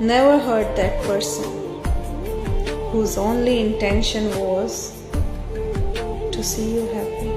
Never hurt that person whose only intention was to see you happy.